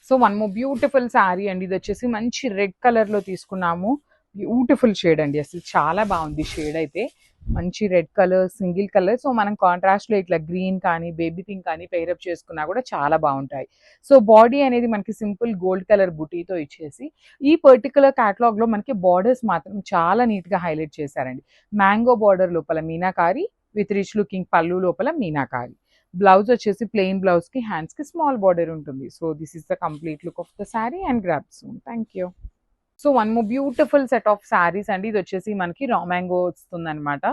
So one more beautiful sari అండి. ఇది వచ్చేసి మంచి రెడ్ కలర్లో తీసుకున్నాము. బ్యూటిఫుల్ షేడ్ అండి, అసలు చాలా బాగుంది షేడ్ అయితే. మంచి red colour, single colour. So మనం కాంట్రాస్ట్లో ఇట్లా గ్రీన్ కానీ బేబీ పింక్ కానీ పేరప్ చేసుకున్నా కూడా చాలా బాగుంటాయి. సో బాడీ అనేది మనకి సింపుల్ గోల్డ్ కలర్ బుటీతో ఇచ్చేసి, ఈ పర్టికులర్ క్యాటలాగ్లో మనకి బార్డర్స్ మాత్రం చాలా నీట్గా హైలైట్ చేశారండి. మ్యాంగో బార్డర్ లోపల మీనాకారి విత్ రిచ్ లుకింగ్ పళ్ళు లోపల మీనాకారి. బ్లౌజ్ వచ్చేసి ప్లెయిన్ బ్లౌజ్కి హ్యాండ్స్కి స్మాల్ బార్డర్ ఉంటుంది. So this is the complete look of the sari and grab soon. Thank you. So one more beautiful set of saris అండి. ఇది వచ్చేసి మనకి రా మ్యాంగో వస్తుంది అనమాట.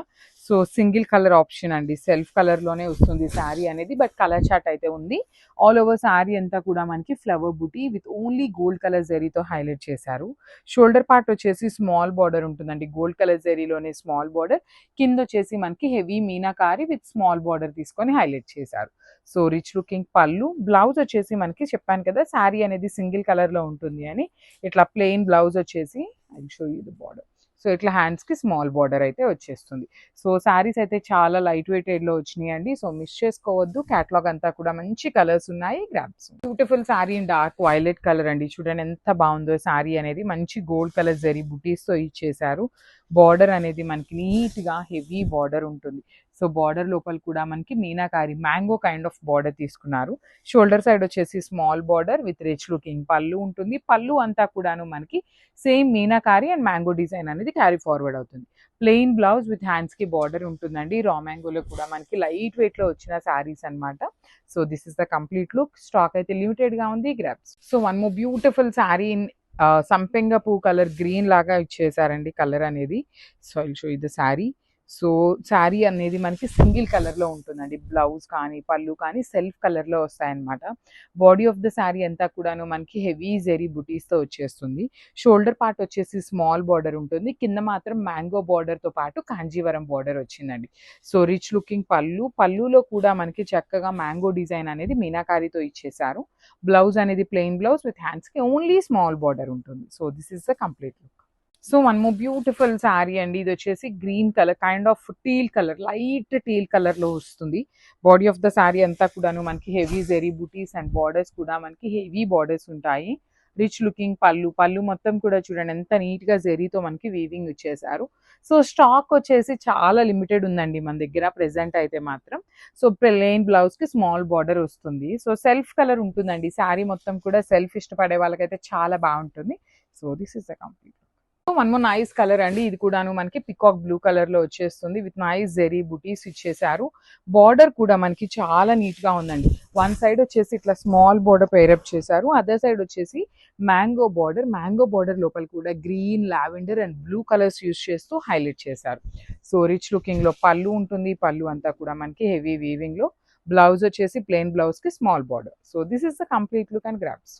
సో సింగిల్ కలర్ ఆప్షన్ అండి, సెల్ఫ్ కలర్లోనే వస్తుంది శారీ అనేది, బట్ కలర్ చార్ట్ అయితే ఉంది. ఆల్ ఓవర్ శారీ అంతా కూడా మనకి flower buti with only gold colour జరీతో హైలైట్ చేశారు. షోల్డర్ పార్ట్ వచ్చేసి స్మాల్ బార్డర్ ఉంటుందండి, గోల్డ్ కలర్ జరీలోనే స్మాల్ బార్డర్. కింద వచ్చేసి మనకి heavy meenakari with small border తీసుకొని హైలైట్ చేశారు. సో రిచ్ లుకింగ్ పళ్ళు. బ్లౌజ్ వచ్చేసి మనకి చెప్పాను కదా శారీ అనేది సింగిల్ కలర్లో ఉంటుంది అని, ఇట్లా ప్లెయిన్ బ్లౌజ్ వచ్చేసి I show you the border. So ఇట్లా హ్యాండ్స్కి స్మాల్ బార్డర్ అయితే వచ్చేస్తుంది. సో శారీస్ అయితే చాలా లైట్ వెయిటెడ్లో వచ్చినాయి అండి. సో మిస్ చేసుకోవద్దు, క్యాటలాగ్ అంతా కూడా మంచి కలర్స్ ఉన్నాయి. Grasp beautiful sari in dark violet colour అండి. చూడండి ఎంత బాగుందో శారీ అనేది. మంచి గోల్డ్ కలర్ జరీ బుటీస్తో ఇచ్చేసారు. బార్డర్ అనేది మనకి నీట్గా హెవీ బార్డర్ ఉంటుంది. సో బార్డర్ లోపల కూడా మనకి meenakari mango kind of border తీసుకున్నారు. షోల్డర్ సైడ్ వచ్చేసి small border with rich looking పళ్ళు ఉంటుంది. పళ్ళు అంతా కూడాను మనకి same meenakari and mango design అనేది క్యారీ ఫార్వర్డ్ అవుతుంది. ప్లెయిన్ బ్లౌజ్ విత్ హ్యాండ్స్కి బార్డర్ ఉంటుందండి. రా మ్యాంగోలో కూడా మనకి లైట్ వెయిట్లో వచ్చిన శారీస్ అనమాట. So this is the complete look. Stock అయితే లిమిటెడ్గా ఉంది. Grasp. So one more beautiful sari in సంపెంగ పూ కలర్ గ్రీన్ లాగా ఇచ్చేసారండి కలర్ అనేది. సో ఐల్ షో ఇది శారీ. సో శారీ అనేది మనకి సింగిల్ కలర్లో ఉంటుందండి. బ్లౌజ్ కానీ పళ్ళు కానీ సెల్ఫ్ కలర్లో వస్తాయన్నమాట. బాడీ ఆఫ్ ద శారీ అంతా కూడాను మనకి హెవీ జెరీ బుటీస్తో వచ్చేస్తుంది. షోల్డర్ పార్ట్ వచ్చేసి స్మాల్ బార్డర్ ఉంటుంది. కింద మాత్రం మ్యాంగో బార్డర్తో పాటు కాంజీవరం బార్డర్ వచ్చిందండి. సో రిచ్ లుకింగ్ పళ్ళు. పళ్ళులో కూడా మనకి చక్కగా మ్యాంగో డిజైన్ అనేది మీనాకారితో ఇచ్చేసారు. బ్లౌజ్ అనేది ప్లెయిన్ బ్లౌజ్ విత్ హ్యాండ్స్కి ఓన్లీ స్మాల్ బార్డర్ ఉంటుంది. So this is the complete look. So one more beautiful sari అండి. ఇది వచ్చేసి green colour kind of teal colour, light teal కలర్లో వస్తుంది. బాడీ ఆఫ్ ద శారీ అంతా కూడాను మనకి heavy zari buttis and borders కూడా మనకి హెవీ బార్డర్స్ ఉంటాయి. రిచ్ లుకింగ్ పళ్ళు. పళ్ళు మొత్తం కూడా చూడండి ఎంత నీట్గా జెరీతో మనకి వీవింగ్ ఇచ్చేసారు. సో స్టాక్ వచ్చేసి చాలా లిమిటెడ్ ఉందండి మన దగ్గర ప్రెసెంట్ అయితే మాత్రం. సో ప్లెయిన్ బ్లౌజ్కి స్మాల్ బార్డర్ వస్తుంది. సో సెల్ఫ్ కలర్ ఉంటుందండి. శారీ మొత్తం కూడా సెల్ఫ్ ఇష్టపడే వాళ్ళకైతే చాలా బాగుంటుంది. So this is the complete. One more nice colour అండి. ఇది కూడాను మనకి పికాక్ బ్లూ కలర్ లో వచ్చేస్తుంది విత్ నైస్ జెరీ బుటీస్ ఇచ్చేసారు. బార్డర్ కూడా మనకి చాలా నీట్ గా ఉందండి. వన్ సైడ్ వచ్చేసి ఇట్లా స్మాల్ బార్డర్ పేరప్ చేశారు. అదర్ సైడ్ వచ్చేసి మ్యాంగో బార్డర్. మ్యాంగో బార్డర్ లోపల కూడా green, lavender and blue colours use చేస్తూ హైలైట్ చేశారు. సో రిచ్ లుకింగ్ లో పళ్ళు ఉంటుంది. పళ్ళు అంతా కూడా మనకి హెవీ వీవింగ్ లో. బ్లౌజ్ వచ్చేసి ప్లెయిన్ బ్లౌజ్ కి small border. So this is the complete look and grasp.